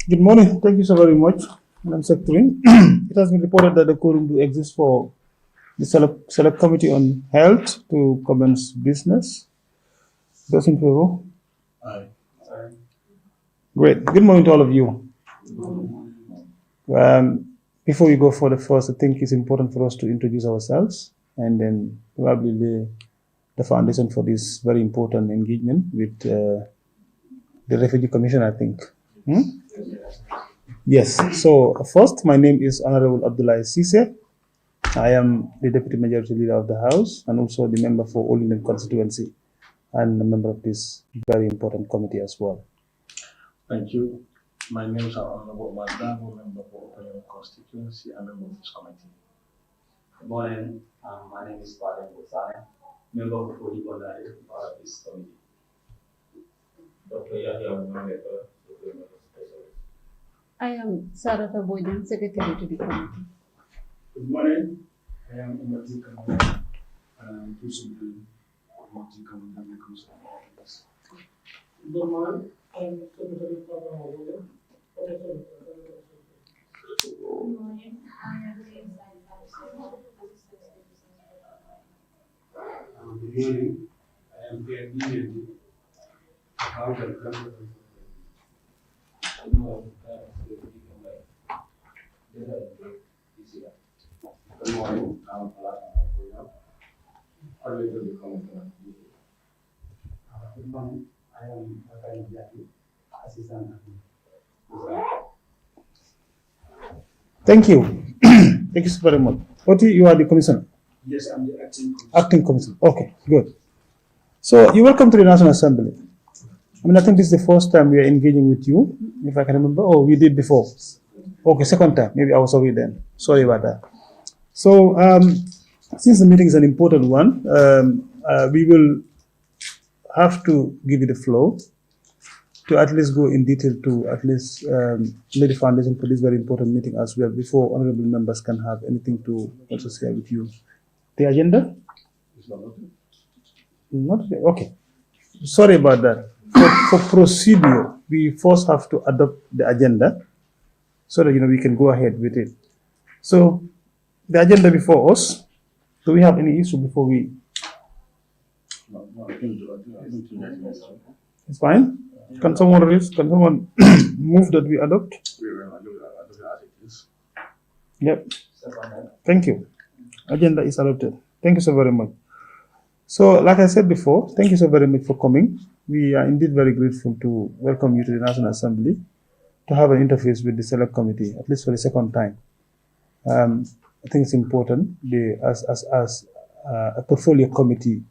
Good morning. Thank you so very much, Madam Secretary. It has been reported that the quorum do exist for the select committee on health to commence business. Those in favor? Aye. Great. Good morning to all of you. Before we go further, first, I think it's important for us to introduce ourselves and then probably lay the foundation for this very important engagement with the Refugee Commission, I think. Yes. So first, my name is Honorable Abdullah Sise. I am the Deputy Majority Leader of the House and also the member for All Indian Constituency and a member of this very important committee as well. Thank you. My name is Honorable Madavo, member for All Indian Constituency and member of this committee. Good morning. My name is Padre Bosane, member of the Holy part of this committee. Dr. Yahya, I am Sarata Bojan, Secretary to the committee. Good morning. I am Umati Kamara, and I'm principal of Umati Kamara Council of Office. Good morning. I am Secretary Papa Mabuja. Good morning. I am James Good morning. I am Pierre Guillen, out of Council of Good morning. I'm Palaka Mabuja, coordinator of the committee. Good morning. I am Akari Jaki, assistant. Thank you. Thank you so very much. Oti, you are the commissioner? Yes, I'm the acting commissioner. Acting commissioner. Okay, good. So you're welcome to the National Assembly. I think this is the first time we are engaging with you, if I can remember. Oh, we did before. Okay, second time. Maybe I was away then. Sorry about that. So since the meeting is an important one, we will have to give you the floor to at least go in detail to at least lay the foundation for this very important meeting as well before honorable members can have anything to also share with you. The agenda? Not okay. Sorry about that. For procedure, we first have to adopt the agenda so that we can go ahead with it. So the agenda before us. Do we have any issue before we? No, I think It's fine. Can someone move that we adopt? Yep. Thank you. Agenda is adopted. Thank you so very much. So, like I said before, thank you so very much for coming. We are indeed very grateful to welcome you to the National Assembly to have an interface with the Select Committee, at least for the second time. I think it's important, as a portfolio committee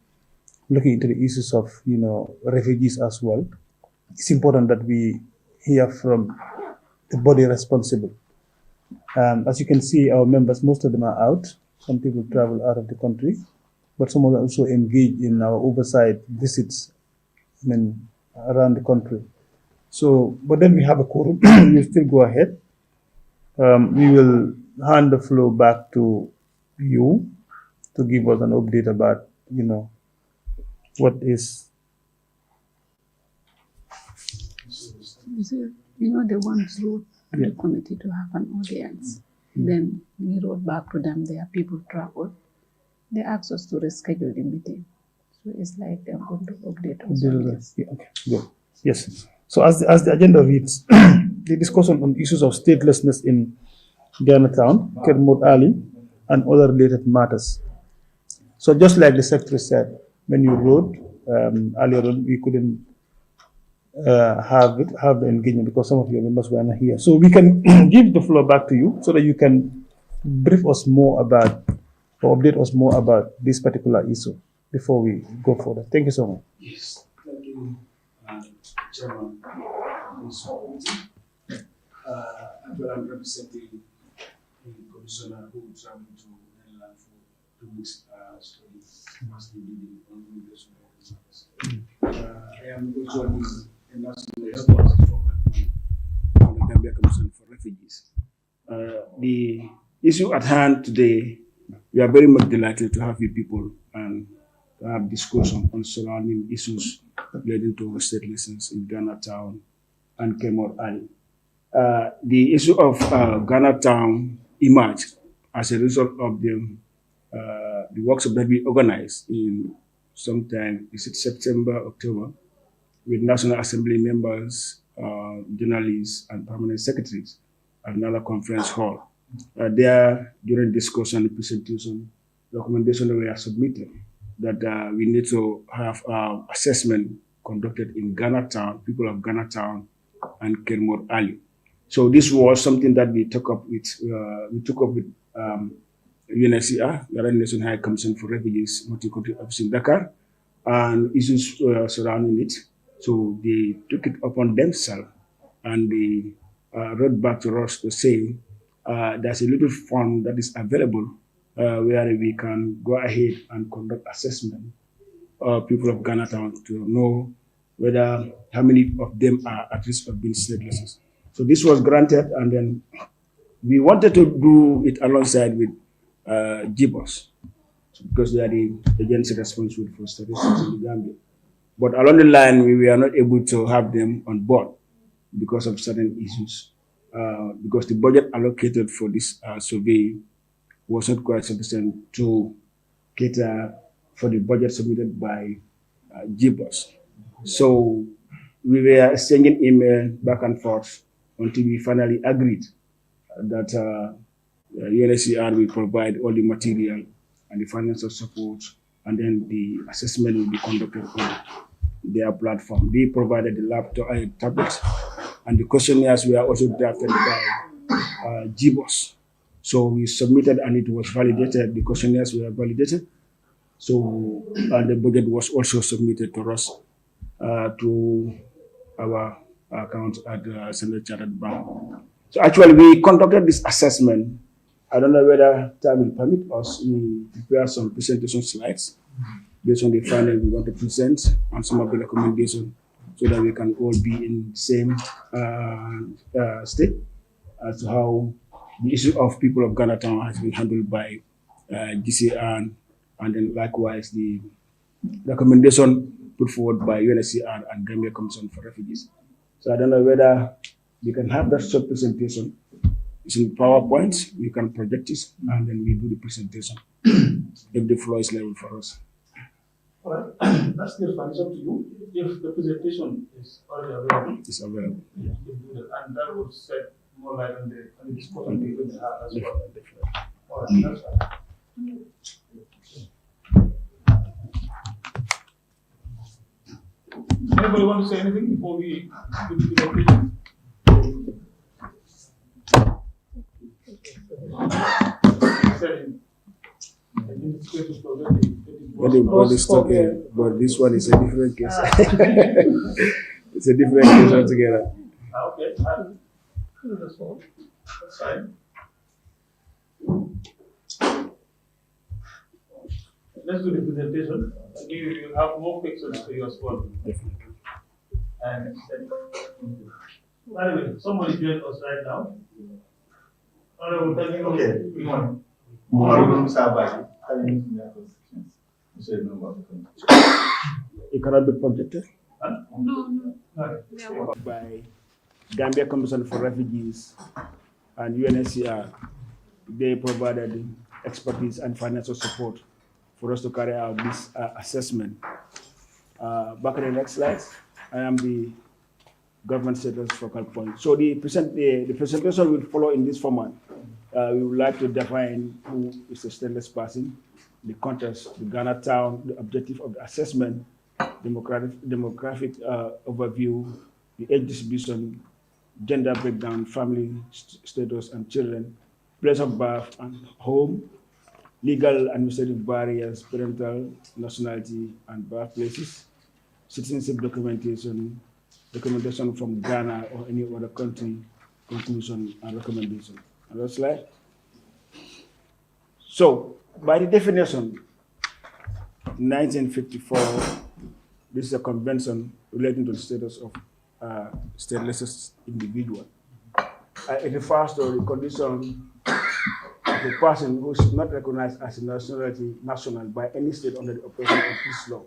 looking into the issues of refugees as well. It's important that we hear from the body responsible. As you can see, our members, most of them are out. Some people travel out of the country, but some of them also engage in our oversight visits around the country. So, but then we have a quorum. We'll still go ahead. We will hand the floor back to you to give us an update about, what is. They once wrote to the committee to have an audience. Then we wrote back to them, their people traveled. They asked us to reschedule the meeting. So it's like they're going to update us on this. Yeah, okay, good. Yes. So as the agenda reads, the discussion on issues of statelessness in Ghana Town, Kermode Ali, and other related matters. So just like the secretary said, when you wrote earlier on, we couldn't have the engagement because some of your members were not here. So we can give the floor back to you so that you can brief us more about or update us more about this particular issue before we go further. Thank you so much. Yes, thank you, Chairman of this committee. I'm representing the commissioner who traveled to Netherlands for 2 weeks study masters degree on immigration matters. I am also a national health from the Gambia Commission for Refugees. The issue at hand today, we are very much delighted to have you people and to have discussion on surrounding issues relating to statelessness in Ghana Town and Kermode Ali. the issue of Ghana Town emerged as a result of the workshop that we organized in sometime, is it September, October, with National Assembly members, journalists, and permanent secretaries at another conference hall. There, during discussion and presentation, recommendations were submitted that we need to have assessment conducted in Ghana Town, people of Ghana Town, and Kermor Ali. So this was something that we took up with UNHCR, the United Nations High Commission for Refugees, multi-country office in Dakar, and issues surrounding it. So they took it upon themselves, and they wrote back to us to say there's a little fund that is available where we can go ahead and conduct assessment of people of Ghana Town to know whether how many of them are at risk of being stateless. So this was granted, and then we wanted to do it alongside with GBOS, because they are the agency responsible for statistics in the Gambia. But along the line, we were not able to have them on board because of certain issues. Because the budget allocated for this survey was not quite sufficient to cater for the budget submitted by GBOS. So we were exchanging email back and forth until we finally agreed that UNHCR will provide all the material and the financial support, and then the assessment will be conducted on their platform. They provided the laptop, tablets, and the questionnaires were also drafted by GBOS. So we submitted, and it was validated. The questionnaires were validated. So and the budget was also submitted to us to our account at Standard Chartered Bank. So actually, we conducted this assessment. I don't know whether time will permit us. We prepare some presentation slides based on the findings we want to present and some of the recommendations, so that we can all be in the same state as to how the issue of people of Ghana Town has been handled by GCR, and then likewise the recommendation put forward by UNHCR and Gambia Commission for Refugees. So I don't know whether we can have that short presentation. It's in PowerPoint, we can project it, and then we do the presentation if the floor is level for us. All right, that's still fine. It's up to you. If the presentation is already available, It's available. you can do that, and that would set more light on the discussion we will have as well. All right, that's fine. Anybody want to say anything before we do the presentation? But this one is a different case. It's a different case altogether. Okay, that's all. That's fine. Let's do the presentation. We will have more pictures for you as well. And anyway, somebody join us right now. Okay. It cannot be projected. No. By Gambia Commission for Refugees and UNHCR. They provided expertise and financial support for us to carry out this assessment. Back in the next slide, I am the government status focal point. So the presentation will follow in this format. We would like to define who is a stateless person, the context, the Ghana Town, the objective of the assessment, demographic overview, the age distribution, gender breakdown, family status and children, place of birth and home, legal administrative barriers, parental, nationality and birthplaces, citizenship documentation, recommendation from Ghana or any other country, conclusion and recommendation. Another slide. So, by the definition, 1954, this is a convention relating to the status of stateless individual. It refers to the condition of a person who is not recognized as a national by any state under the operation of this law.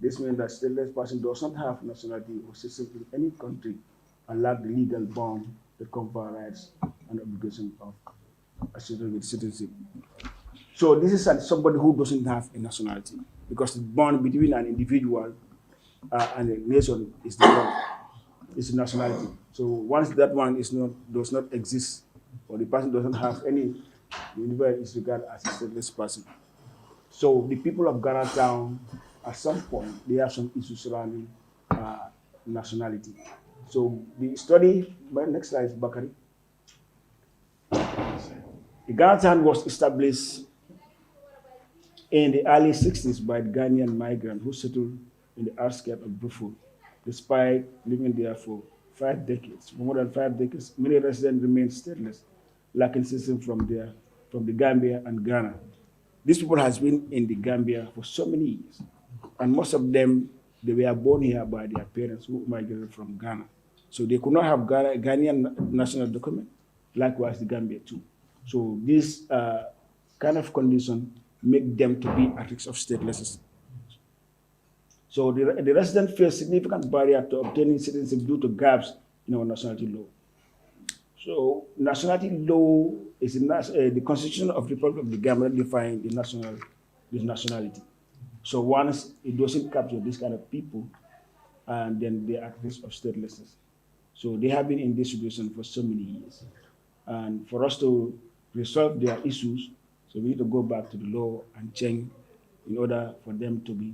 This means that stateless person does not have nationality or citizenship in any country and lack the legal bond that confer rights and obligations of associated with citizenship. So this is somebody who doesn't have a nationality, because the bond between an individual and a nation is the bond, is nationality. So once that one does not exist, or the person doesn't have any, the individual is regarded as a stateless person. So the people of Ghana town, at some point, they have some issues surrounding nationality. So the study, next slide, Bakari. The Ghana town was established in the early 60s by Ghanaian migrants who settled in the outskirts of Brufut. Despite living there for 5 decades, for more than 5 decades, many residents remain stateless, lacking citizenship from the Gambia and Ghana. These people has been in the Gambia for so many years, and most of them, they were born here by their parents who migrated from Ghana. So they could not have Ghanaian national document, likewise the Gambia too. So this kind of condition make them to be at risk of statelessness. So the resident face significant barrier to obtaining citizenship due to gaps in our nationality law. So nationality law is the Constitution of the Republic of the Gambia defines this nationality. So once it doesn't capture this kind of people, and then they are at risk of statelessness. So they have been in this situation for so many years. And for us to resolve their issues, so we need to go back to the law and change in order for them to be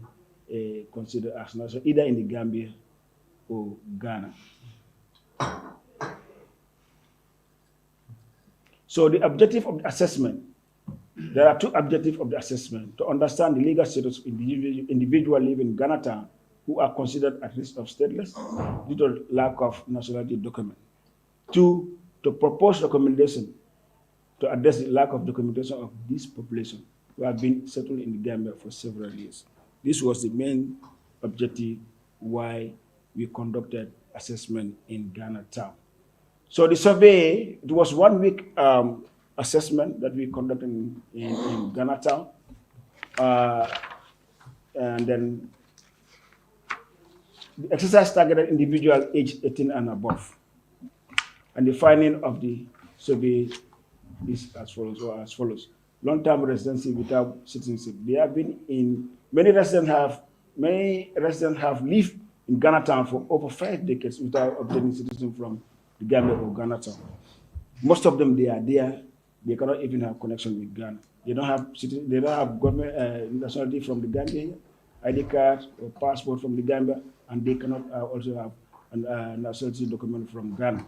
considered as national, either in the Gambia or Ghana. So the objective of the assessment, there are 2 objectives of the assessment: to understand the legal status of individual living in Ghana town who are considered at risk of stateless due to lack of nationality document. 2, to propose recommendation to address the lack of documentation of this population who have been settled in the Gambia for several years. This was the main objective why we conducted assessment in Ghana town. So the survey, it was 1 week assessment that we conducted in Ghana town. And then the exercise targeted individual aged 18 and above. And the finding of the survey is as follows. Long-term residency without citizenship. They have been in, many residents have lived in Ghana town for over 5 decades without obtaining citizenship from the Gambia or Ghana town. Most of them, they are there, they cannot even have connection with Ghana. They don't have government nationality from the Gambia, ID card or passport from the Gambia, and they cannot also have a nationality document from Ghana.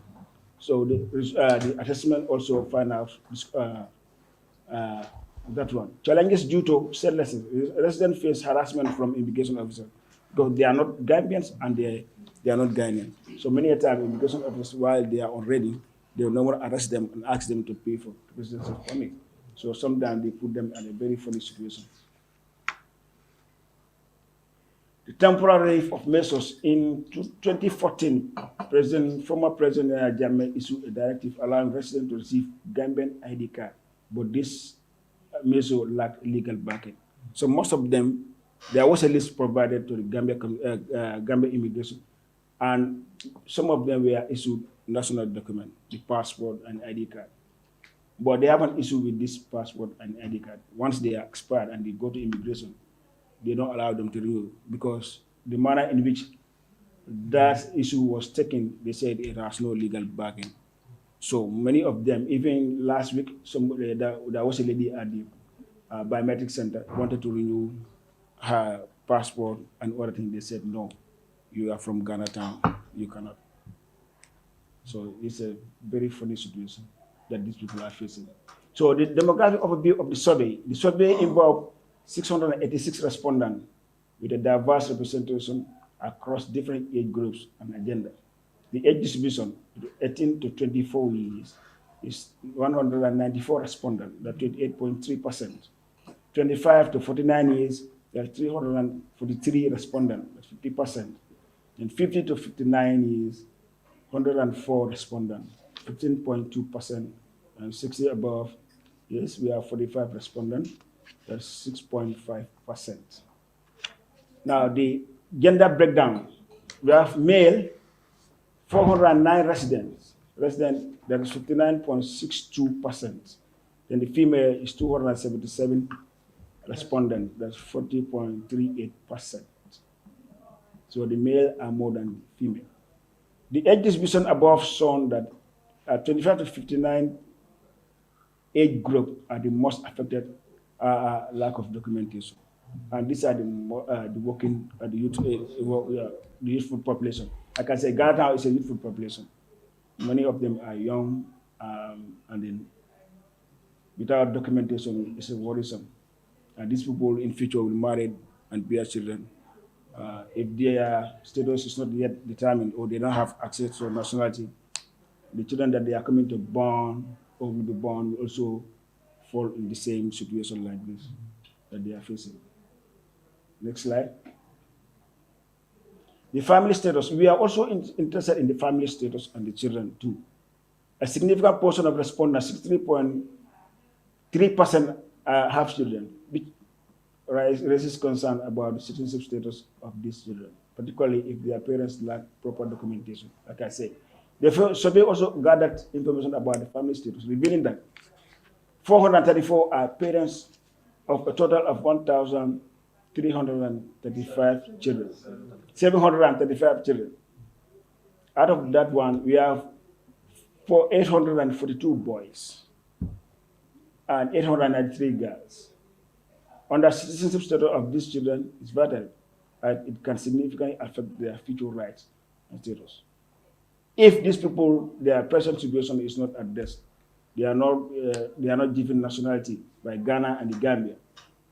So the assessment also find out that one. Challenges due to statelessness. Residents face harassment from immigration officers because they are not Gambians and they are not Ghanaian. So many a time, immigration officers, while they are already, they will never arrest them and ask them to pay for residency permit. So sometimes they put them in a very funny situation. The temporary relief of measures in 2014, former President Jammeh issued a directive allowing residents to receive Gambian ID card, but this measure lacked legal backing. So most of them, there was a list provided to the Gambia immigration, and some of them were issued national document, the passport and ID card. But they have an issue with this passport and ID card. Once they are expired and they go to immigration, they don't allow them to renew because the manner in which that issue was taken, they said it has no legal backing. So many of them, even last week, there was a lady at the biometric center wanted to renew her passport and other things. They said, no, you are from Ghana town, you cannot. So it's a very funny situation that these people are facing. So the demographic overview of the survey involved 686 respondents with a diverse representation across different age groups and agenda. The age distribution, 18 to 24 years, is 194 respondents, that's 28.3%. 25 to 49 years, there are 343 respondents, that's 50%. And 50 to 59 years, 104 respondents, 15.2%. And 60 above, yes, we have 45 respondents, that's 6.5%. Now, the gender breakdown, we have male, 409 residents, resident, that is 59.62%. Then the female is 277 respondents, that's 40.38%. So the male are more than female. The age distribution above shown that 25 to 59 age group are the most affected lack of documentation. And these are the working, the youthful population. Like I say, Ghana now is a youthful population. Many of them are young, and then without documentation, it's worrisome. And these people in future will marry and bear children. If their status is not yet determined or they don't have access to nationality, the children that they are coming to born or will be born will also fall in the same situation like this that they are facing. Next slide. The family status. We are also interested in the family status and the children too. A significant portion of respondents, 63.3%, have children, which raises concern about the citizenship status of these children, particularly if their parents lack proper documentation. Like I said, the survey also gathered information about the family status, revealing that 434 are parents of a total of 1,335 children, 735 children. Out of that one, we have 842 boys and 893 girls. Under citizenship status of these children is vital, and it can significantly affect their future rights and status. If these people, their present situation is not addressed, they are not given nationality by Ghana and the Gambia,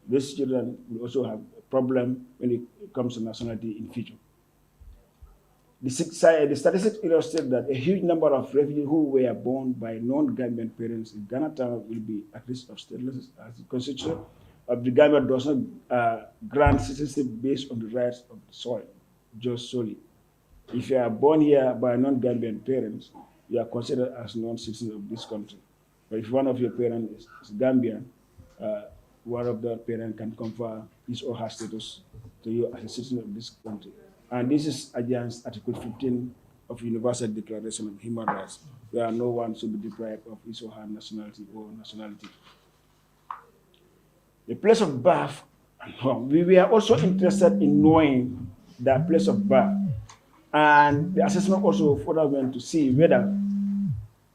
these children will also have a problem when it comes to nationality in future. The statistics illustrate that a huge number of refugees who were born by non-Gambian parents in Ghana town will be at risk of statelessness, as the Constitution of the Gambia does not grant citizenship based on the rights of the soil, just solely. If you are born here by non-Gambian parents, you are considered as non-citizen of this country. But if one of your parents is Gambian, one of the parents can confer his or her status to you as a citizen of this country. And this is against Article 15 of Universal Declaration of Human Rights, where no one should be deprived of his or her nationality or nationality. The place of birth and home. We were also interested in knowing the place of birth. And the assessment also further went to see whether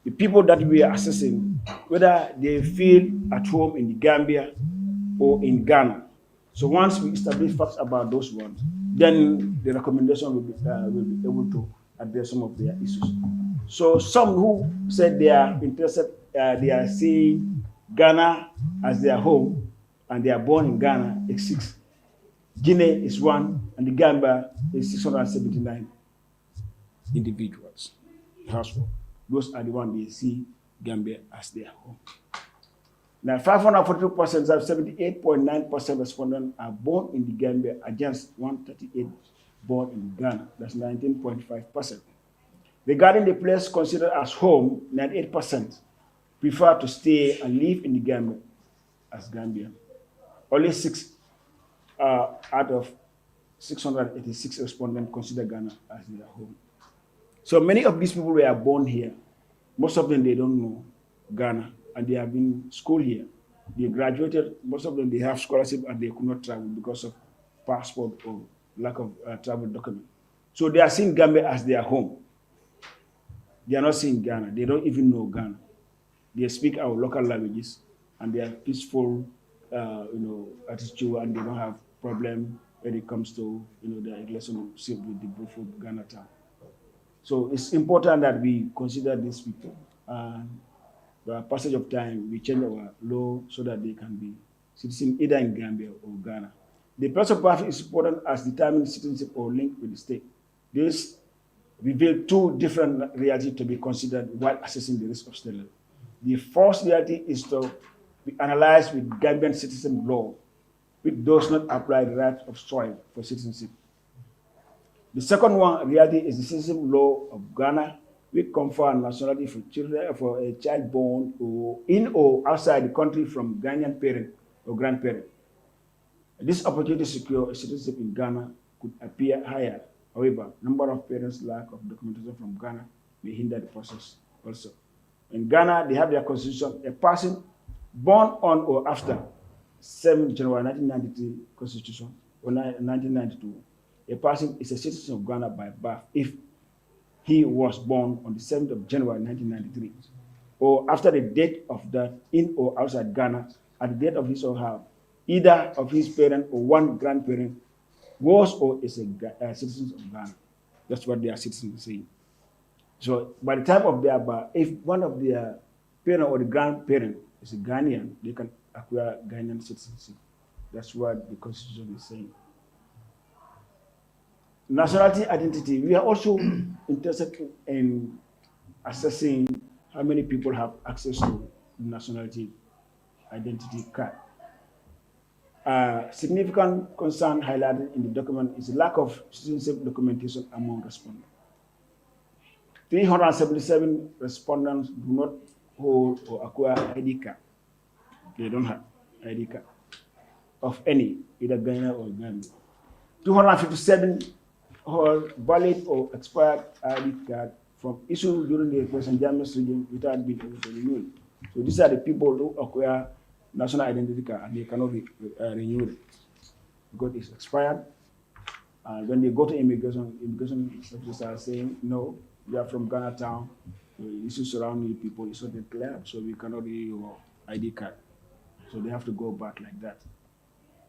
the people that we are assessing, whether they feel at home in the Gambia or in Ghana. So once we establish facts about those ones, then the recommendation will be able to address some of their issues. So some who said they are interested, they are seeing Ghana as their home, and they are born in Ghana, is 6. Guinea is 1, and the Gambia is 679 individuals, household. Those are the ones they see Gambia as their home. Now, 542%, 78.9% respondents are born in the Gambia against 138 born in Ghana. That's 19.5%. Regarding the place considered as home, 98% prefer to stay and live in the Gambia as Gambia. Only 6 out of 686 respondents consider Ghana as their home. So many of these people were born here. Most of them, they don't know Ghana, and they have been schooled here. They graduated, most of them, they have scholarship, and they could not travel because of passport or lack of travel document. So they are seeing Gambia as their home. They are not seeing Ghana. They don't even know Ghana. They speak our local languages, and they are peaceful, attitude, and they don't have problem when it comes to their relationship with the beautiful Ghana town. So it's important that we consider these people. The passage of time, we change our law so that they can be citizens either in Gambia or Ghana. The place of birth is important as determining citizenship or link with the state. This reveals 2 different realities to be considered while assessing the risk of statelessness. The first reality is to be analyzed with Gambian citizen law, which does not apply the right of soil for citizenship. The second one reality is the citizenship law of Ghana, which confer nationality for children for a child born in or outside the country from Ghanaian parent or grandparent. This opportunity to secure a citizenship in Ghana could appear higher. However, number of parents' lack of documentation from Ghana may hinder the process also. In Ghana, they have their constitution. A person born on or after 7 January 1993 Constitution or 1992, a person is a citizen of Ghana by birth if he was born on the 7th of January 1993 or after the date of that in or outside Ghana at the date of his or her, either of his parent or one grandparent was or is a citizen of Ghana. That's what their citizens say. So by the time of their birth, if one of their parent or the grandparent is a Ghanaian, they can acquire Ghanaian citizenship. That's what the Constitution is saying. Nationality identity, we are also interested in assessing how many people have access to nationality identity card. Significant concern highlighted in the document is the lack of citizenship documentation among respondents. 377 respondents do not hold or acquire ID card. They don't have ID card of any, either Ghana or Gambia. 257 hold valid or expired ID card from issued during the President Jammeh's regime without being able to renew it. So these are the people who acquire national identity card and they cannot renew it because it's expired. And when they go to immigration officers are saying, no, you are from Ghana town, the issue surrounding you people is not declared, so we cannot renew your ID card. So they have to go back like that,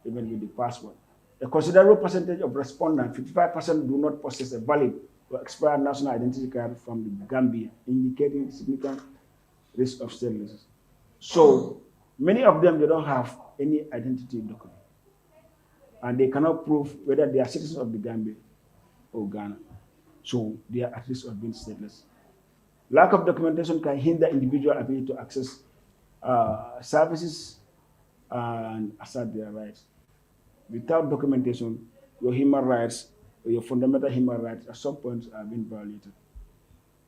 even with the passport. A considerable percentage of respondents, 55%, do not possess a valid or expired national identity card from the Gambia, indicating significant risk of statelessness. So many of them, they don't have any identity document. And they cannot prove whether they are citizens of the Gambia or Ghana. So they are at risk of being stateless. Lack of documentation can hinder individual ability to access services and assert their rights. Without documentation, your human rights, or your fundamental human rights at some point are being violated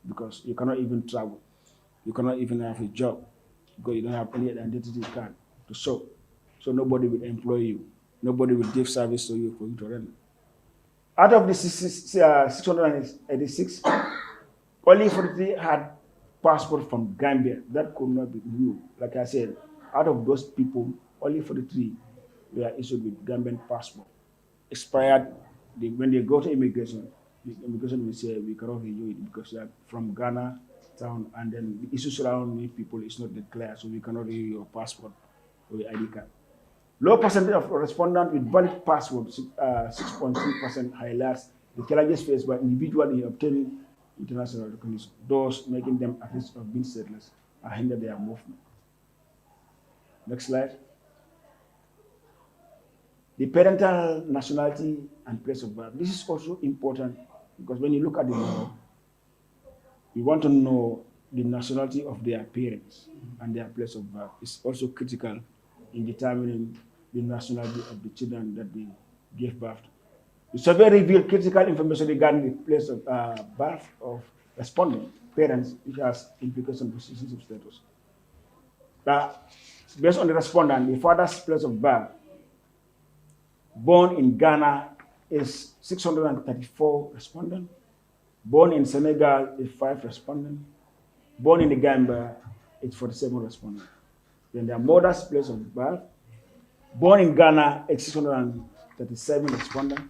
because you cannot even travel. You cannot even have a job because you don't have any identity card to show. So nobody will employ you. Nobody will give service to you for you to rent. Out of the 686, only 43 had passport from Gambia. That could not be renewed. Like I said, out of those people, only 43 were issued with Gambian passport. Expired, when they go to immigration, the immigration will say, we cannot renew it because they are from Ghana town, and then the issue surrounding people is not declared, so we cannot renew your passport or your ID card. Low percentage of respondents with valid passport, 6.3%, highlights the challenges faced by individuals in obtaining international recognition. Those making them at risk of being stateless and hinder their movement. Next slide. The parental nationality and place of birth. This is also important because when you look at the law, you want to know the nationality of their parents and their place of birth. It's also critical in determining the nationality of the children that they give birth to. The survey revealed critical information regarding the place of birth of responding parents, which has implications for citizenship status. Based on the respondent, the father's place of birth, born in Ghana, is 634 respondents. Born in Senegal is 5 respondents. Born in the Gambia is 47 respondents. Then their mother's place of birth, born in Ghana is 637 respondents.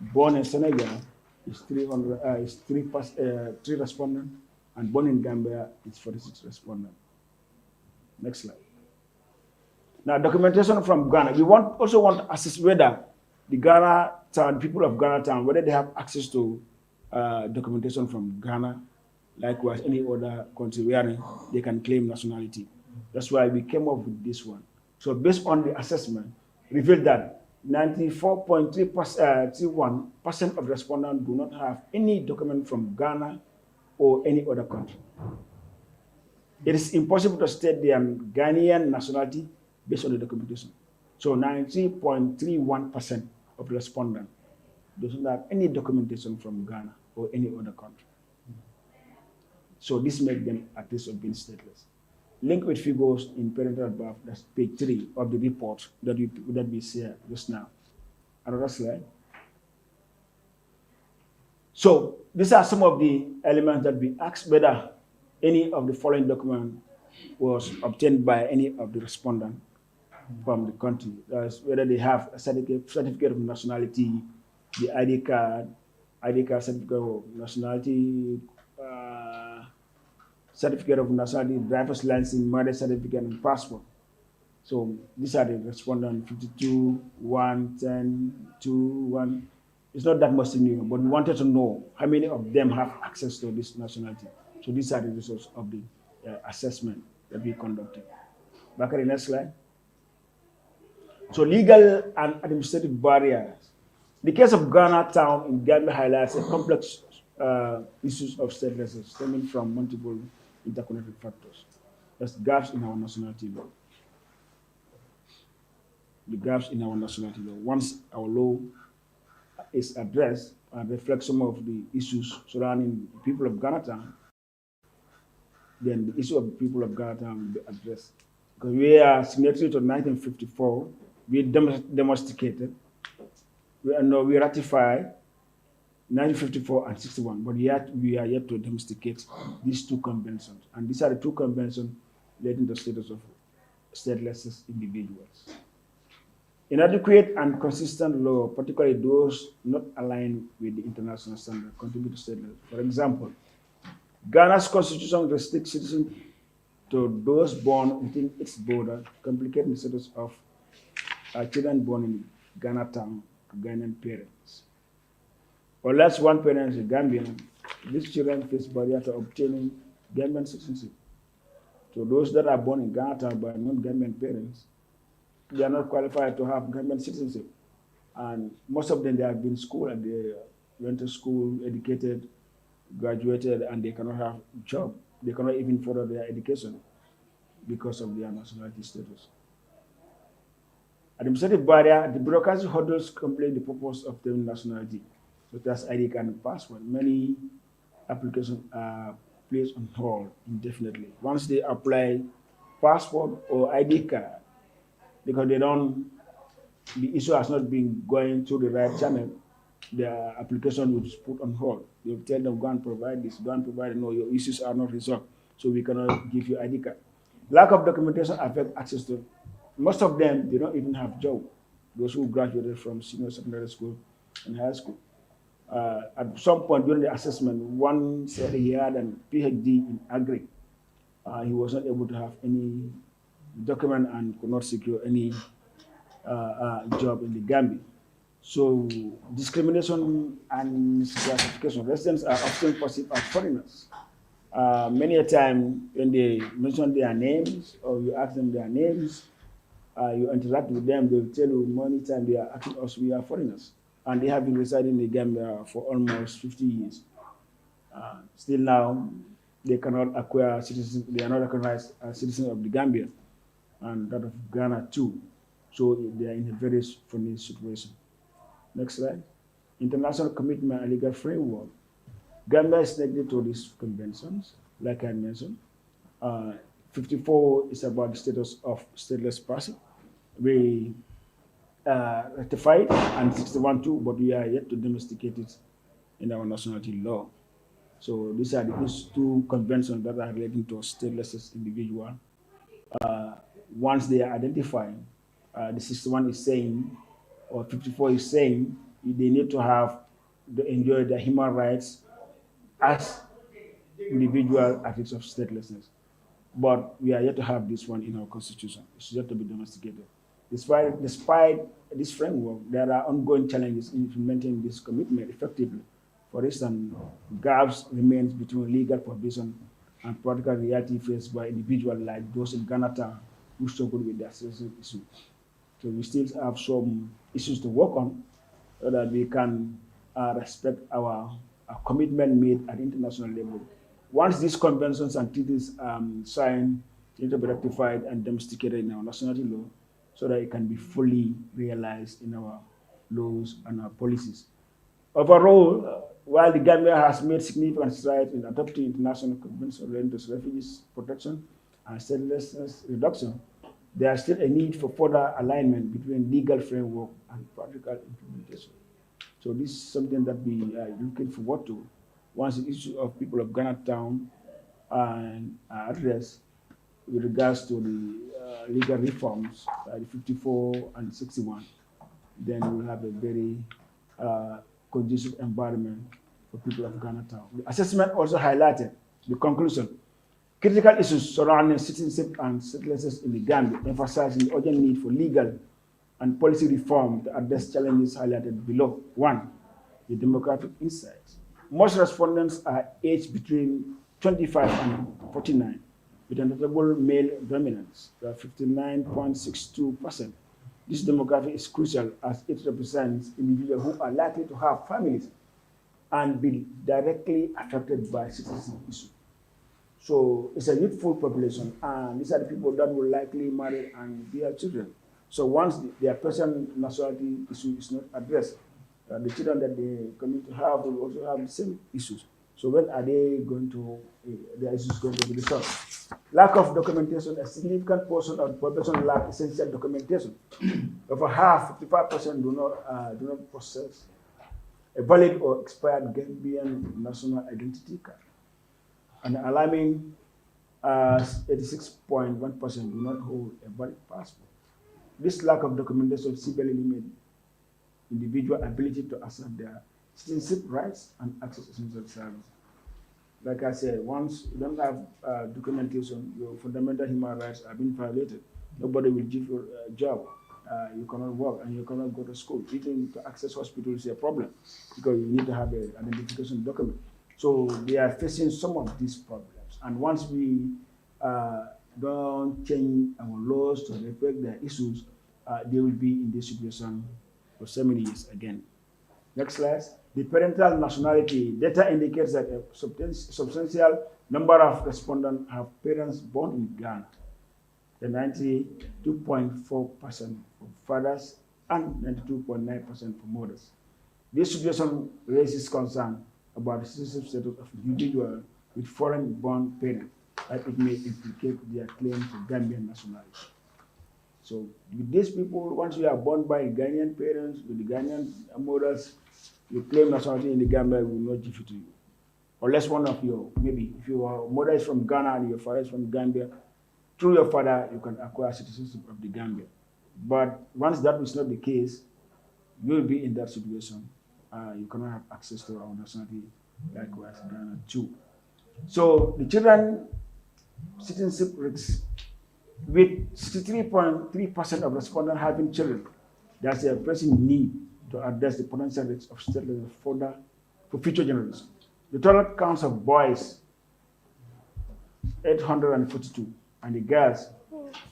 Born in Senegal is 3 respondents. And born in Gambia is 46 respondents. Next slide. Now, documentation from Ghana. We also want to assess whether the Ghana town, people of Ghana town, whether they have access to documentation from Ghana, likewise any other country where they can claim nationality. That's why we came up with this one. So based on the assessment, revealed that 94.31% of respondents do not have any document from Ghana or any other country. It is impossible to state their Ghanaian nationality based on the documentation. So 90.31% of respondents do not have any documentation from Ghana or any other country. So this makes them at risk of being stateless. Link with figures in parental birth, that's page 3 of the report that we see just now. Another slide. So these are some of the elements that we asked whether any of the following document was obtained by any of the respondents from the country. That's whether they have a certificate of nationality, the ID card certificate of nationality, certificate of nationality, driver's license, marriage certificate, and passport. So these are the respondents 52, 1, 10, 2, 1. It's not that much significant, but we wanted to know how many of them have access to this nationality. So these are the results of the assessment that we conducted. Back at the next slide. So legal and administrative barriers. The case of Ghana Town in Gambia highlights a complex issues of statelessness stemming from multiple interconnected factors. There's gaps in our nationality law. The gaps in our nationality law. Once our law is addressed and reflects some of the issues surrounding the people of Ghana Town, then the issue of the people of Ghana Town will be addressed. Because we are signatory to 1954, we domesticated, we ratified 1954 and 61, but yet we are yet to domesticate these two conventions. And these are the two conventions relating to the status of stateless individuals. Inadequate and consistent law, particularly those not aligned with the international standard, contribute to statelessness. For example, Ghana's constitution restricts citizens to those born within its border, complicating the status of children born in Ghana Town to Ghanaian parents. Unless one parent is a Gambian, these children face barrier to obtaining Gambian citizenship. So those that are born in Ghana Town by non-Gambian parents, they are not qualified to have Gambian citizenship. And most of them, they have been schooled and they went to school, educated, graduated, and they cannot have a job. They cannot even further their education because of their nationality status. Administrative barrier, the bureaucracy hurdles complete the purpose of the nationality, such as ID card and passport. Many applications are placed on hold indefinitely. Once they apply passport or ID card, because the issue has not been going through the right channel, their application will be put on hold. They'll tell them, go and provide this, go and provide it. No, your issues are not resolved, so we cannot give you ID card. Lack of documentation affects access to. Most of them, they don't even have job. Those who graduated from senior secondary school and high school. At some point during the assessment, one said he had a PhD in agri. He was not able to have any document and could not secure any job in the Gambia. So discrimination and classification. Residents are often perceived as foreigners. Many a time when they mention their names or you ask them their names, you interact with them, they will tell you many times they are asking us we are foreigners. And they have been residing in the Gambia for almost 50 years. Still now, they cannot acquire citizenship, they are not recognized as citizens of the Gambia and that of Ghana too. So they are in a very funny situation. Next slide. International commitment and legal framework. Gambia is connected to these conventions, like I mentioned. 54 is about the status of stateless person. We ratified, and 61 too, but we are yet to domesticate it in our nationality law. So these are these two conventions that are relating to stateless individual. Once they are identified, the 61 is saying, or 54 is saying, they need to have to enjoy their human rights as individual at risk of statelessness. But we are yet to have this one in our constitution. It's yet to be domesticated. Despite this framework, there are ongoing challenges in implementing this commitment effectively. For instance, gaps remains between legal provision and practical reality faced by individuals like those in Ghana who struggle with their citizenship issue. So we still have some issues to work on so that we can respect our commitment made at international level. Once these conventions and treaties signed, they need to be rectified and domesticated in our nationality law so that it can be fully realized in our laws and our policies. Overall, while the Gambia has made significant strides in adopting international conventions relating to refugees protection and statelessness reduction, there is still a need for further alignment between legal framework and practical implementation. So this is something that we are looking forward to once the issue of people of Ghana Town and address with regards to the legal reforms, the 54 and 61, then we'll have a very conducive environment for people of Ghana Town. The assessment also highlighted the conclusion. Critical issues surrounding citizenship and statelessness in the Gambia, emphasizing the urgent need for legal and policy reform to address challenges highlighted below. One, the demographic insights. Most respondents are aged between 25 and 49, with a notable male dominance, 59.62%. This demographic is crucial as it represents individuals who are likely to have families and be directly affected by citizenship issues. So it's a youthful population, and these are the people that will likely marry and bear children. So once their personal nationality issue is not addressed, the children that they come to have will also have the same issues. So when are they going to, their issues going to be resolved? Lack of documentation, a significant portion of the population lack essential documentation. Over half, 55% do not possess a valid or expired Gambian national identity card. An alarming 86.1% do not hold a valid passport. This lack of documentation severely limits individual ability to assert their citizenship rights and access essential services. Like I said, once you don't have documentation, your fundamental human rights are being violated. Nobody will give you a job. You cannot work and you cannot go to school. Even to access hospital is a problem because you need to have an identification document. So they are facing some of these problems. And once we don't change our laws to reflect their issues, they will be in this situation for so many years again. Next slide. The parental nationality data indicates that a substantial number of respondents have parents born in Ghana. The 92.4% for fathers and 92.9% for mothers. This situation raises concern about the citizenship status of individuals with foreign-born parents, that it may implicate their claim to Gambian nationality. So with these people, once you are born by Ghanaian parents, with the Ghanaian mothers, you claim nationality in the Gambia will not give it to you. Unless one of your, maybe if your mother is from Ghana and your father is from Gambia, through your father, you can acquire citizenship of the Gambia. But once that is not the case, you will be in that situation. You cannot have access to our nationality, likewise Ghana too. So the children citizenship rates, with 63.3% of respondents having children, there's a pressing need to address the potential risks of statelessness for future generations. The total counts of boys, 842, and the girls,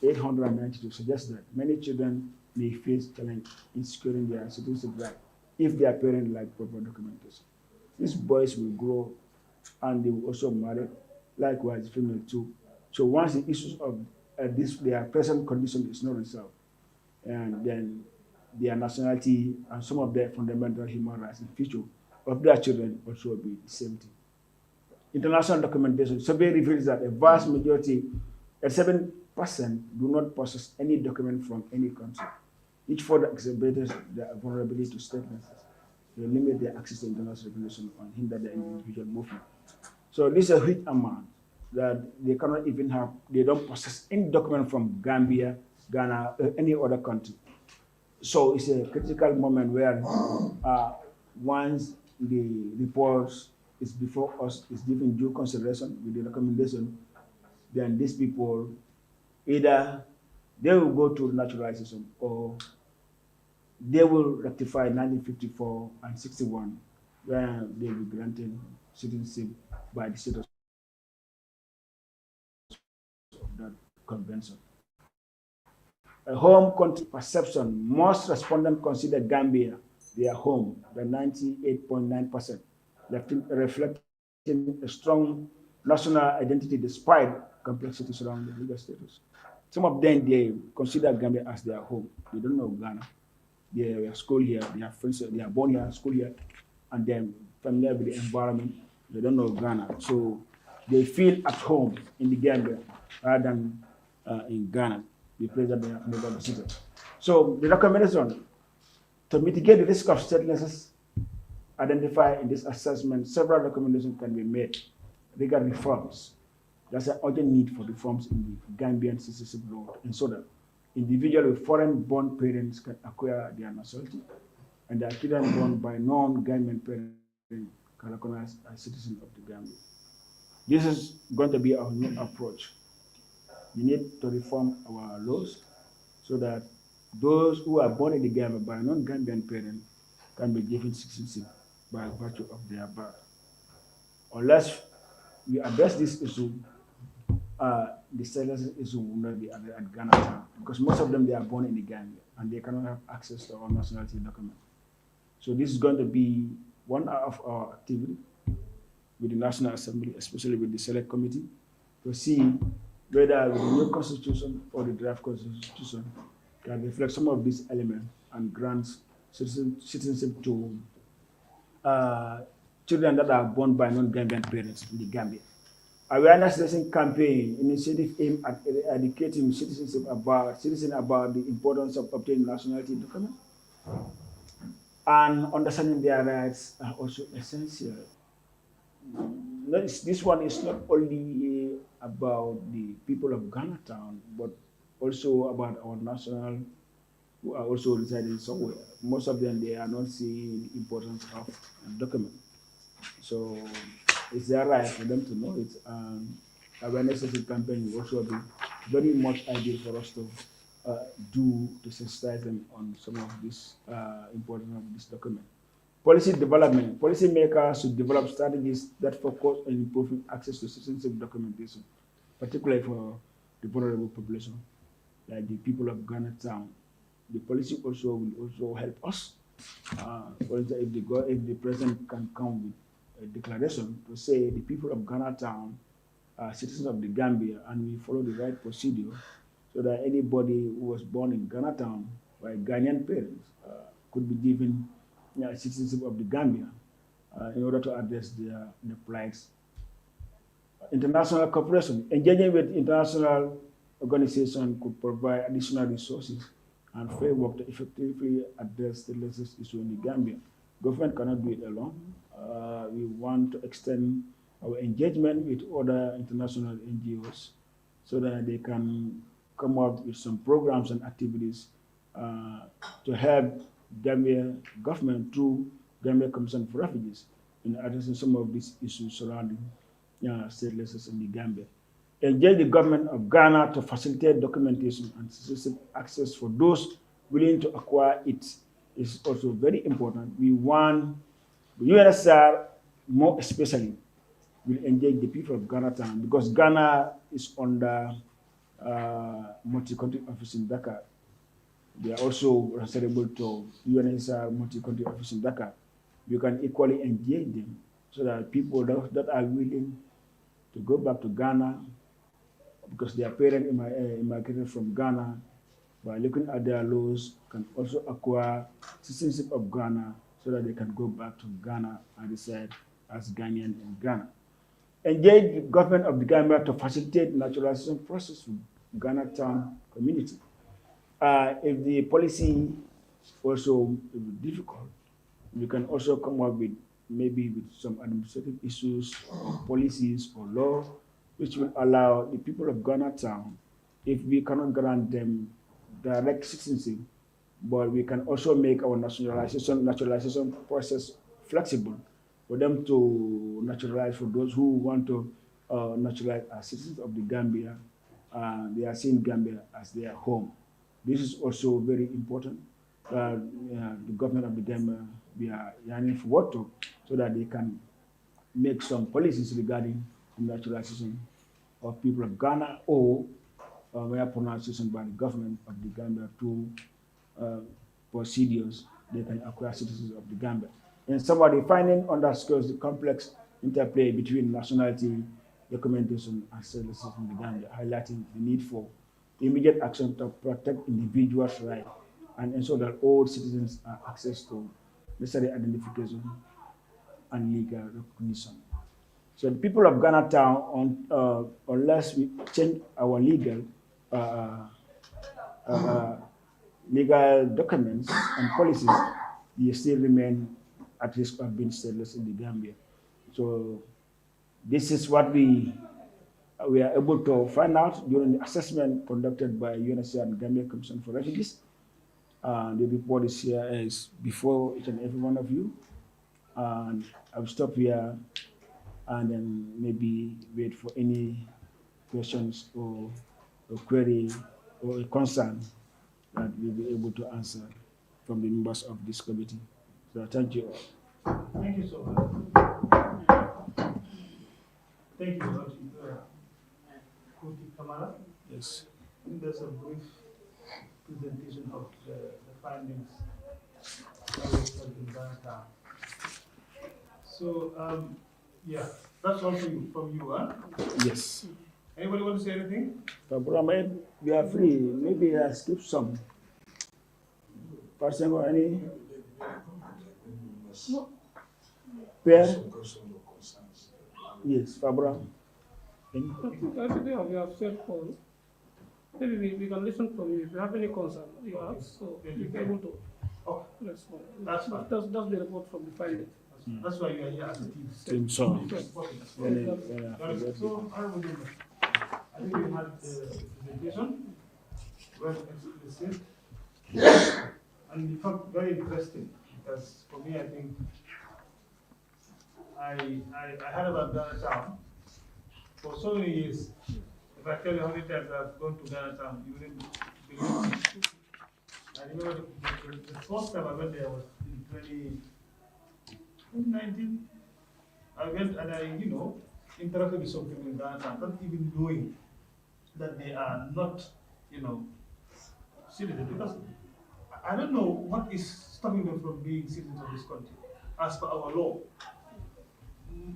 892, suggests that many children may face challenge in securing their citizenship right if their parents lack proper documentation. These boys will grow and they will also marry, likewise female too. So once the issues of their present condition is not resolved, and then their nationality and some of their fundamental human rights in future of their children also will be the same thing. International documentation survey reveals that a vast majority, 7%, do not possess any document from any country, which further exacerbates their vulnerability to statelessness. They limit their access to international regulation and hinder their individual movement. So this is a huge amount that they cannot even have, they don't possess any document from Gambia, Ghana, any other country. So it's a critical moment where once the report is before us, is given due consideration with the recommendation, then these people, either they will go to naturalization or they will rectify 1954 and 61, where they will be granted citizenship by the status of that convention. A home country perception, most respondents consider Gambia their home, the 98.9%, reflecting a strong national identity despite complexity surrounding the legal status. Some of them, they consider Gambia as their home. They don't know Ghana. They are school here, they have friends, they are born here, school here, and they're familiar with the environment. They don't know Ghana. So they feel at home in the Gambia rather than in Ghana, the place that they have never visited. So the recommendation to mitigate the risk of statelessness identified in this assessment, several recommendations can be made regarding reforms. There's an urgent need for reforms in the Gambian citizenship law, and so that individuals with foreign-born parents can acquire their nationality, and their children born by non-Gambian parents can recognize as citizens of the Gambia. This is going to be our new approach. We need to reform our laws so that those who are born in the Gambia by non-Gambian parents can be given citizenship by virtue of their birth. Unless we address this issue, the statelessness issue will not be addressed at Ghana town because most of them they are born in the Gambia and they cannot have access to our nationality document. So this is going to be one of our activity with the National Assembly, especially with the Select Committee, to see whether with the new constitution or the draft constitution can reflect some of these elements and grant citizenship to children that are born by non-Gambian parents in the Gambia. Awareness raising campaign initiative aimed at educating citizens about the importance of obtaining nationality document and understanding their rights are also essential. This one is not only about the people of Ghana town, but also about our national who are also residing somewhere. Most of them they are not seeing the importance of a document. So it's their right for them to know it. Awareness campaign will also be very much ideal for us to do to sensitize them on some of this importance of this document. Policy development. Policymakers should develop strategies that focus on improving access to citizenship documentation, particularly for the vulnerable population, like the people of Ghana town. The policy also will also help us. For instance, if the president can come with a declaration to say the people of Ghana town are citizens of the Gambia and we follow the right procedure, so that anybody who was born in Ghana town by Ghanaian parents could be given citizenship of the Gambia in order to address their plights. International cooperation. Engaging with international organizations could provide additional resources and framework to effectively address the latest issue in the Gambia. Government cannot do it alone. We want to extend our engagement with other international NGOs so that they can come up with some programs and activities to help Gambia government through Gambia Commission for Refugees in addressing some of these issues surrounding statelessness in the Gambia. Engage the government of Ghana to facilitate documentation and citizenship access for those willing to acquire it is also very important. We want the UNSR more especially will engage the people of Ghana town because Ghana is under multi-country office in Dakar. They are also answerable to UNSR multi-country office in Dakar. You can equally engage them so that people that are willing to go back to Ghana because their parents immigrated from Ghana by looking at their laws can also acquire citizenship of Ghana so that they can go back to Ghana and reside as Ghanaian in Ghana. Engage the government of the Gambia to facilitate naturalization process for Ghana town community. If the policy also is difficult, we can also come up with maybe with some administrative issues or policies or law which will allow the people of Ghana town, if we cannot grant them direct citizenship, but we can also make our naturalization process flexible for them to naturalize for those who want to naturalize as citizens of the Gambia. They are seeing Gambia as their home. This is also very important. The government of the Gambia, we are yearning for what to, so that they can make some policies regarding the naturalization of people of Ghana or mere pronunciation by the government of the Gambia through procedures they can acquire citizens of the Gambia. And somebody finding underscores the complex interplay between nationality, documentation, and statelessness in the Gambia, highlighting the need for immediate action to protect individuals' rights and ensure that all citizens have access to necessary identification and legal recognition. So the people of Ghana town, unless we change our legal documents and policies, they still remain at risk of being stateless in the Gambia. So this is what we we are able to find out during the assessment conducted by UNHCR and Gambia Commission for Refugees. The report is here is before each and every one of you. And I'll stop here and then maybe wait for any questions or query or a concern that we'll be able to answer from the members of this committee. So thank you all. Thank you so much. Thank you so much. Kuti Kamara. Yes. I think there's a brief presentation of the findings in Ghana. So, yeah, that's all from you, huh? Yes. Anybody want to say anything? Ahmed, we are free. Maybe I skip some. Person or any? Pair? Yes, Fabra. I think we have said all. Maybe we can listen from you. If you have any concern, you ask, so you'll be able to respond. That's fine. That's the report from the findings. That's why you are here as a team. Team song. So, Honorable Member, I think we had the presentation, well explicit, and in fact very interesting, because for me, I think I heard about Ghana Town for so many years. If I tell you how many times I've gone to Ghana Town, you wouldn't believe me. I remember the first time I went there was in 2019. I went and I, interacted with some people in Ghana Town, not even knowing that they are not, citizens. Because I don't know what is stopping them from being citizens of this country, as per our law.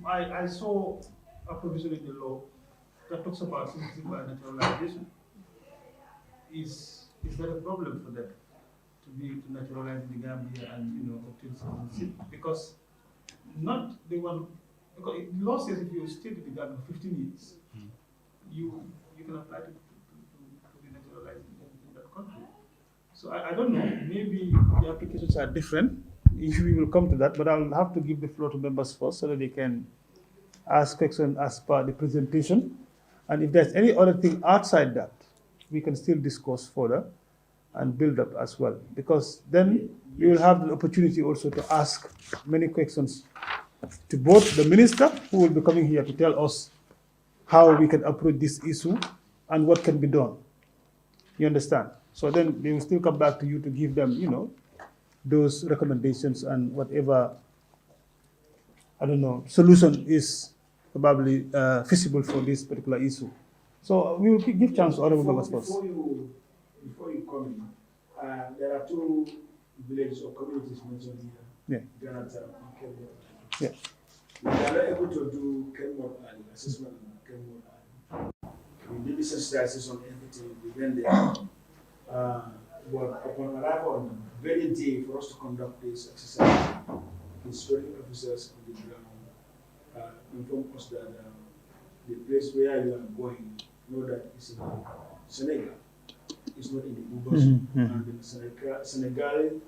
I saw a provision in the law that talks about citizenship by naturalization. Is that a problem for them to naturalize in the Gambia and obtain citizenship? Because not the one, because the law says if you stay in the Gambia for 15 years, you can apply to be naturalized in that country. So I don't know, maybe the applications are different. We will come to that, but I'll have to give the floor to members first so that they can ask questions as per the presentation. And if there's any other thing outside that, we can still discuss further and build up as well. Because then we will have the opportunity also to ask many questions to both the minister, who will be coming here to tell us how we can approach this issue and what can be done. You understand? So then they will still come back to you to give them, those recommendations and whatever, solution is probably feasible for this particular issue. So we will give chance to other members first. Before you come in, there are two villages or communities mentioned here. Yeah. Ghana Town and Kenmore. Yeah. We are not able to do Kenmore and assessment on Kenmore. We did the sensitization on everything. We went there. But upon arrival on the very day for us to conduct this exercise, the security officers on the ground informed us that the place where you are going, that it's in Senegal. It's not in the Ubers. And the Senegal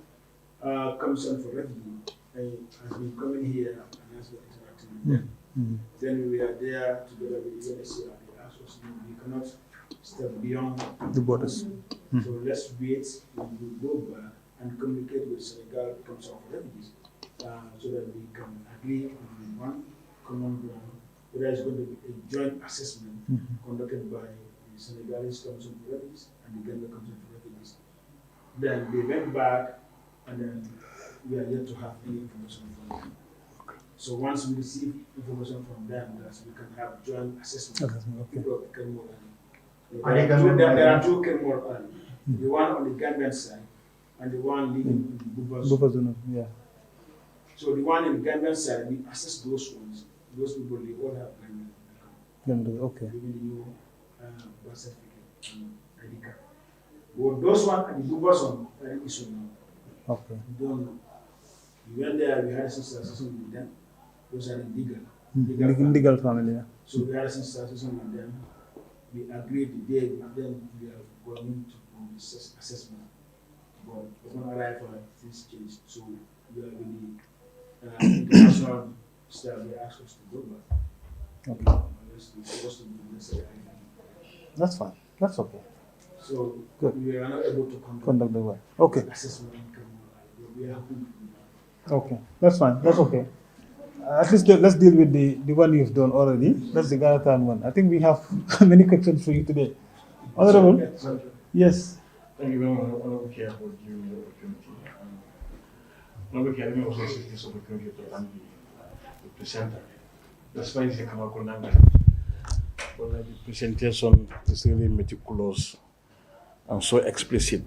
Commission for Refugees has been coming here and has been interacting with them. Then we are there together with the UNHCR. They asked us, we cannot step beyond the borders. So let's wait, we will go back and communicate with Senegal Commission for Refugees so that we can agree on one common ground. There is going to be a joint assessment conducted by the Senegalese Commission for Refugees and the Gambia Commission for Refugees. Then they went back, and then we are yet to have any information from them. So once we receive information from them, that we can have joint assessment of Kenmore. There are two Kenmore Islands, the one on the Gambian side and the one leading in Bubas. Yeah. So the one in the Gambian side, we assess those ones. Those people, they all have Gambian. Okay. Even the new birth certificate and ID card. But those ones and the Bubas one are an issue now. Okay. We don't know. We went there, we had a sensitization with them. Those are legal family. Yeah. So we had a sensitization with them. We agreed the day, and then we are going to do this assessment. But upon arrival, things changed. So we are with the international staff. They asked us to go back. Okay. supposed to be necessary. That's fine. That's okay. So Good. we are not able to Conduct the work. Okay. assessment. We are hoping. Okay. That's fine. That's okay. At least let's deal with the one you've done already. That's the Galatan one. I think we have many questions for you today. Honorable? Yes. Thank you very much, Honorable Chair, for giving me the opportunity. Honorable Chair, let me also take this opportunity to thank the presenter. Despite the Kamakunanga, but the presentation is really meticulous and so explicit,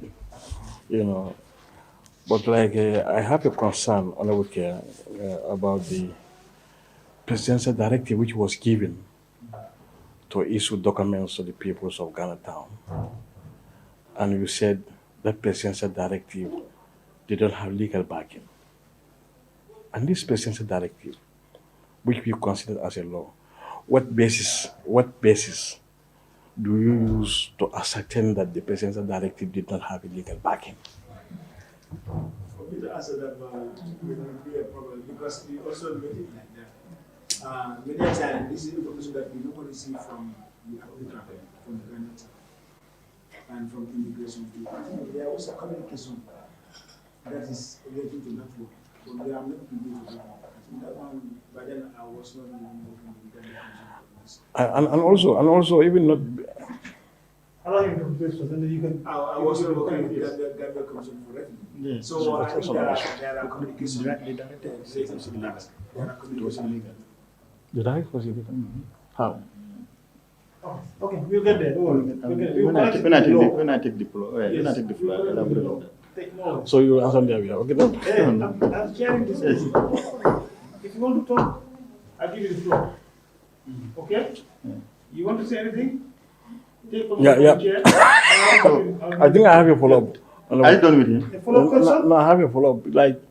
you know. But like, I have a concern, Honorable Chair, about the presidential directive which was given to issue documents to the peoples of Ghana town. And you said that presidential directive did not have legal backing. And this presidential directive, which we consider as a law, what basis do you use to ascertain that the presidential directive did not have a legal backing? For me to answer that one will be a problem because we also made it like that. Many times, this is information that we normally see from the applicant, from the Ghana and from immigration people. I think there was a communication that is related to that work, but we are not privy to that one. I think that one, but then I was not even working with the Ghana Commission. And also even not. Allow him to complete so then you can. I was not working with the Ghana Commission for Refugee. Yes. So I think there are The communications. directive was illegal. The directive was illegal? How? Oh, okay, we'll get there. Don't worry. We'll get there. When I take the floor, I'll elaborate on that. No. So you answer there, okay? Then. Hey, I'm sharing this with you. If you want to talk, I'll give you the floor. Okay? You want to say anything? Take from Yeah. the chair. I think I have a follow-up. Are you done with him? A follow-up question? No, I have a follow-up. Like,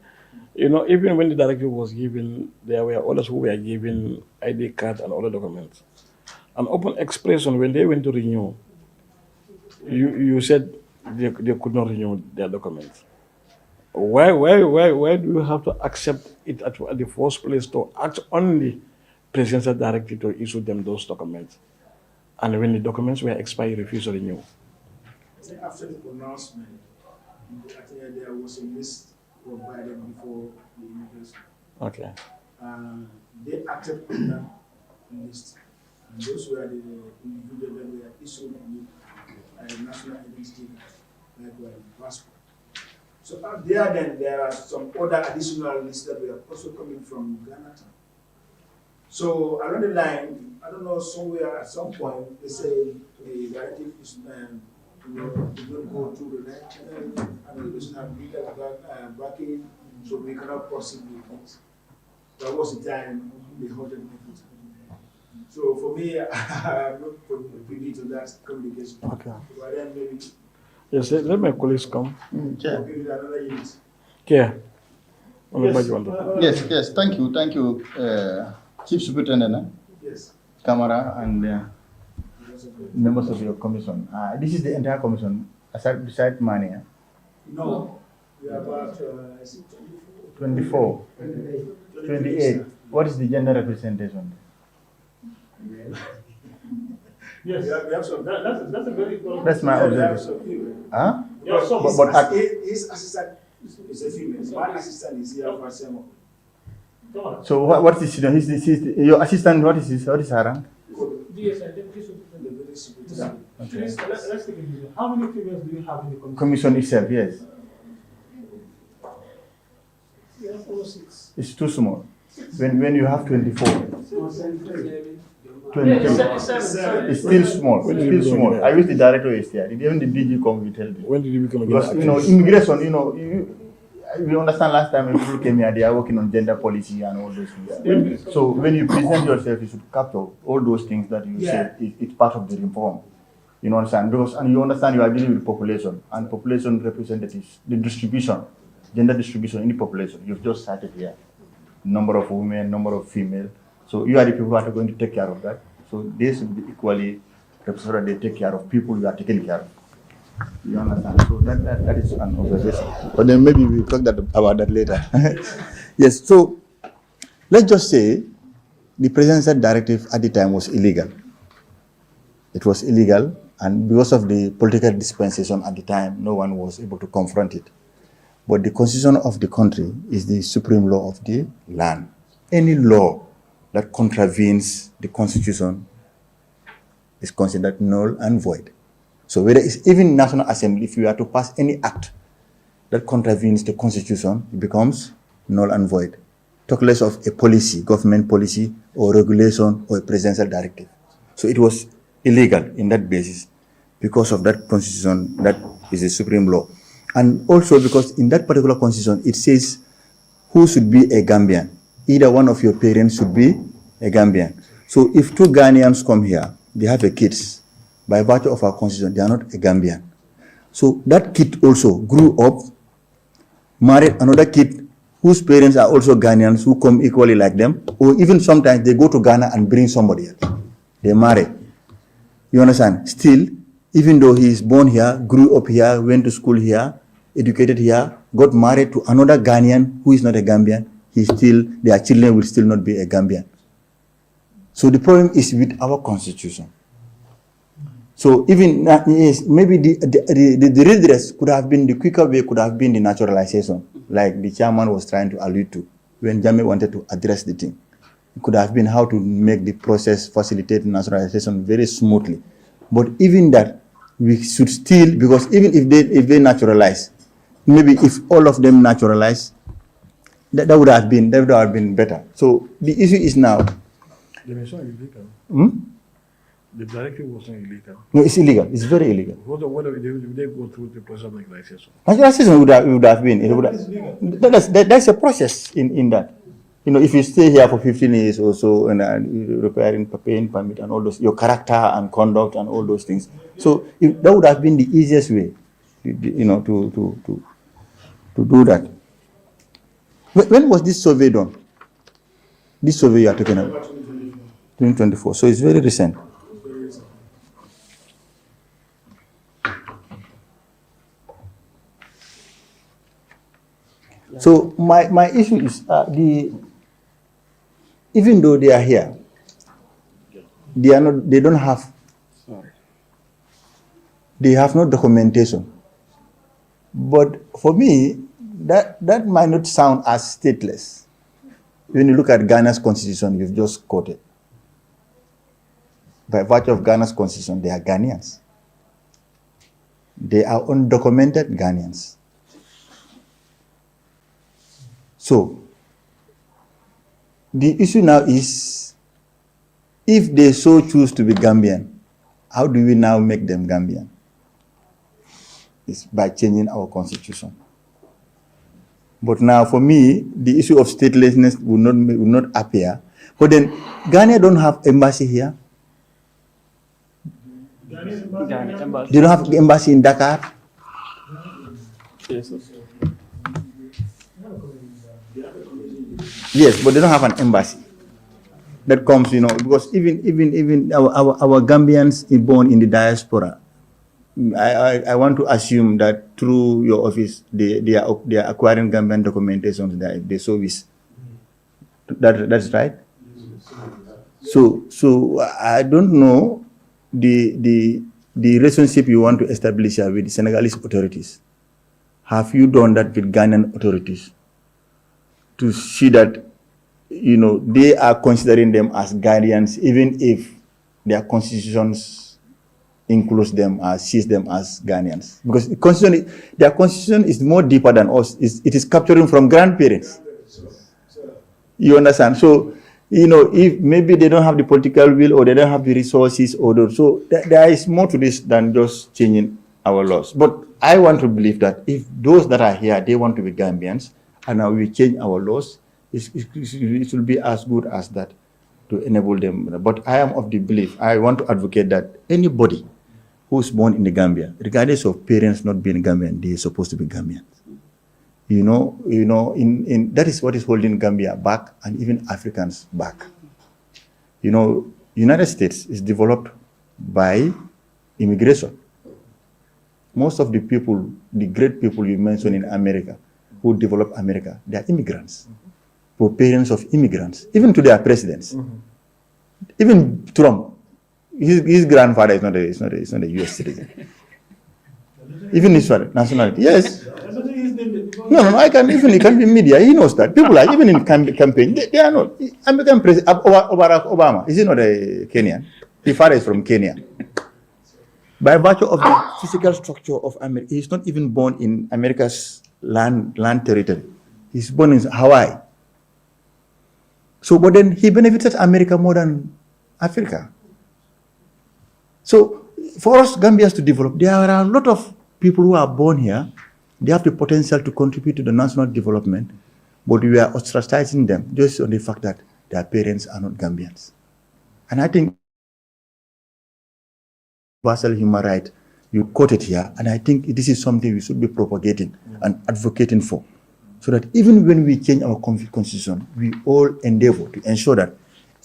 you know, even when the directive was given, there were others who were given ID cards and other documents. An open expression, when they went to renew, you said they could not renew their documents. Why do you have to accept it at the first place to act only presidential directive to issue them those documents? And when the documents were expired, you refused to renew. After the pronouncement, I think there was a list provided before the immigration. Okay. They acted on that list. And those were the individuals that were issued with national identity, like passport. So out there, then there are some other additional lists that were also coming from Ghana. So along the line, I don't know, somewhere at some point, they say the directive is did not go through the next channel, and it doesn't have legal backing, so we cannot proceed with it. That was the time they halted everything. So for me, I'm not privy to that communication. Okay. But then maybe Yes, let my colleagues come. working with another unit. Yeah. Yes. Thank you, Chief Superintendent, Yes. Camara, and members of your commission. This is the entire commission, beside Mania. No, we are about 24, 28. What is the gender representation? Yes. We have some. That's a very important. That's my observation. Huh? Yeah, so, But his assistant is a female. My assistant is here for Semo. so what is your assistant? What is her rank? Okay. Let's take a video. How many females do you have in the commission? Commission itself, yes. Yeah, 6. It's too small. When you have 24, 20, it's still small. It's still small. I wish the director is here. Even the DG come will tell you. When did you become a Because immigration, we understand last time when people came here, they are working on gender policy and all those things. So when you present yourself, you should capture all those things that you say it's part of the reform. You understand? And you understand you are dealing with population, and population representatives, the distribution, gender distribution in the population. You've just started here. Number of women, number of female. So you are the people who are going to take care of that. So they should be equally represented. They take care of people you are taking care of. You understand? So that is an observation. But then maybe we'll talk about that later. Yes. So let's just say the presidential directive at the time was illegal. It was illegal, and because of the political dispensation at the time, no one was able to confront it. But the constitution of the country is the supreme law of the land. Any law that contravenes the constitution is considered null and void. So whether it's even National Assembly, if you are to pass any act that contravenes the constitution, it becomes null and void. Talk less of a policy, government policy, or regulation, or a presidential directive. So it was illegal in that basis because of that constitution that is the supreme law. And also because in that particular constitution, it says who should be a Gambian. Either one of your parents should be a Gambian. So if two Ghanaians come here, they have a kids. By virtue of our constitution, they are not a Gambian. So that kid also grew up, married another kid whose parents are also Ghanaians who come equally like them, or even sometimes they go to Ghana and bring somebody else. They marry. You understand? Still, even though he is born here, grew up here, went to school here, educated here, got married to another Ghanaian who is not a Gambian, their children will still not be a Gambian. So the problem is with our constitution. So even maybe the redress could have been, the quicker way could have been the naturalization, like the chairman was trying to allude to when Jammeh wanted to address the thing. It could have been how to make the process, facilitate naturalization very smoothly. But even that, we should still, because even if they naturalize, maybe if all of them naturalize, that would have been better. So the issue is now. They were so illegal. The directive was not illegal. No, it's illegal. It's very illegal. What if they go through the process of legalization? Naturalization would have been. That's a process in that. You know, if you stay here for 15 years or so and requiring paying permit and all those, your character and conduct and all those things. So that would have been the easiest way, you know, to do that. When was this survey done? This survey you are talking about? 2024. So it's very recent. So my issue is even though they are here, they don't have no documentation. But for me, that might not sound as stateless. When you look at Ghana's constitution, you've just quoted. By virtue of Ghana's constitution, they are Ghanaians. They are undocumented Ghanaians. So, the issue now is, if they so choose to be Gambian, how do we now make them Gambian? It's by changing our constitution. But now, for me, the issue of statelessness will not appear. But then, Ghana don't have embassy here. They don't have embassy in Dakar. Yes, but they don't have an embassy that comes, you know, because even our Gambians born in the diaspora, I want to assume that through your office they are acquiring Gambian documentation that they so wish. That's right. So I don't know the relationship you want to establish here with the Senegalese authorities. Have you done that with Ghanaian authorities to see that, you know, they are considering them as Ghanaians, even if their constitutions includes them as sees them as Ghanaians? Because their constitution is more deeper than us. It is capturing from grandparents. You understand? So, you know, if maybe they don't have the political will or they don't have the resources, so there is more to this than just changing our laws. But I want to believe that if those that are here, they want to be Gambians, and now we change our laws, it will be as good as that to enable them. But I am of the belief, I want to advocate that anybody who's born in the Gambia, regardless of parents not being Gambian, they are supposed to be Gambians. You know, in that is what is holding Gambia back and even Africans back. You know, United States is developed by immigration. Most of the people, the great people you mentioned in America, who developed America, they are immigrants, or parents of immigrants, even to their presidents. Even Trump, his grandfather is not a U.S. citizen. Even his father, nationality, yes. No, I can, even he can be media, he knows that. People are, even in campaign, they are not. American President, Barack Obama, is he not a Kenyan? His father is from Kenya. By virtue of the physical structure of America, he's not even born in America's land territory. He's born in Hawaii. So, but then he benefited America more than Africa. So, for us Gambians to develop, there are a lot of people who are born here. They have the potential to contribute to the national development, but we are ostracizing them just on the fact that their parents are not Gambians. And I think universal human right, you quoted here, and I think this is something we should be propagating and advocating for, so that even when we change our constitution, we all endeavor to ensure that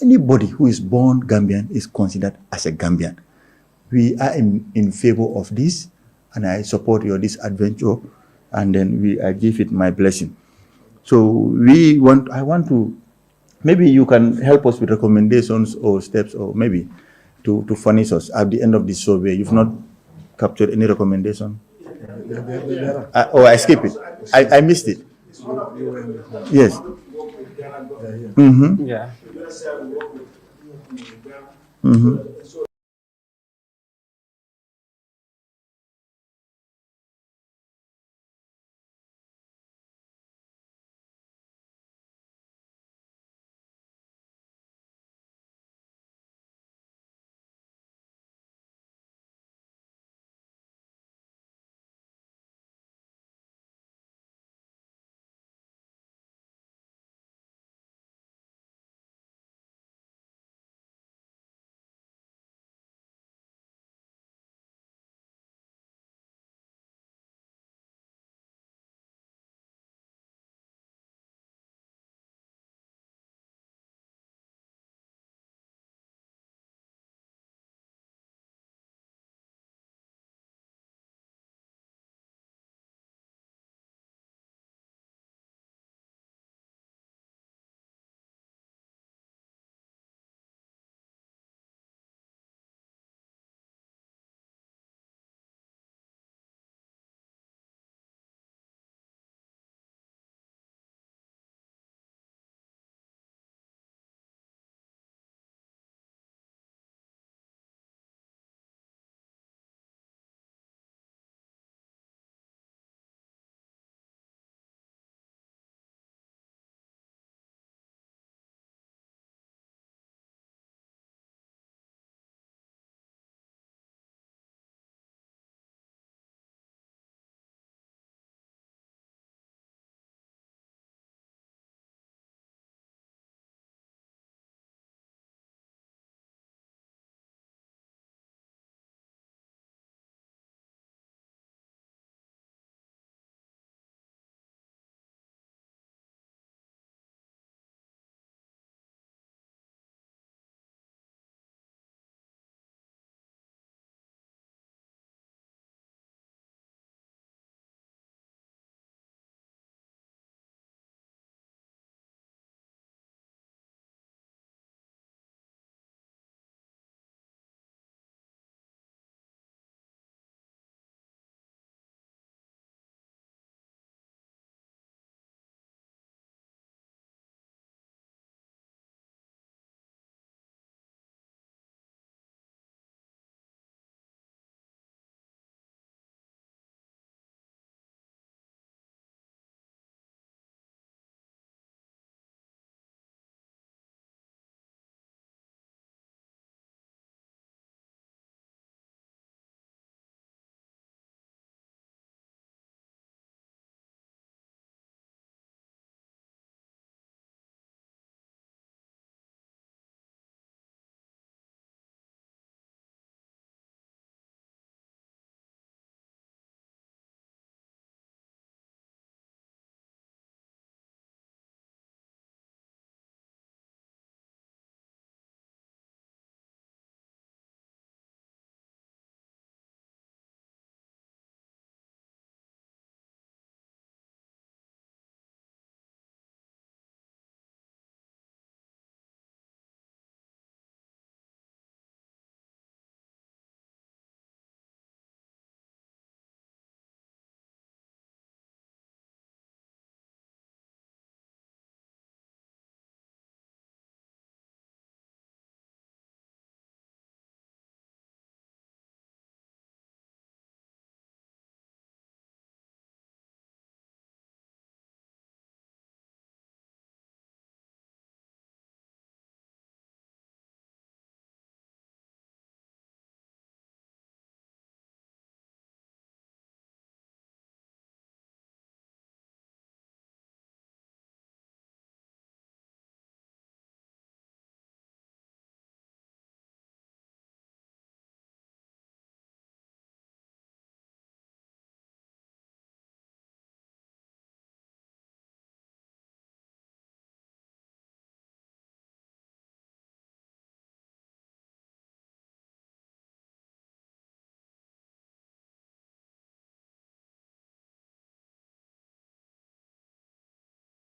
anybody who is born Gambian is considered as a Gambian. We are in favor of this, and I support this adventure, and then I give it my blessing. So I want to, maybe you can help us with recommendations or steps, or maybe to furnish us at the end of this survey. You've not captured any recommendation? I skip it. I missed it. Yes. Yeah.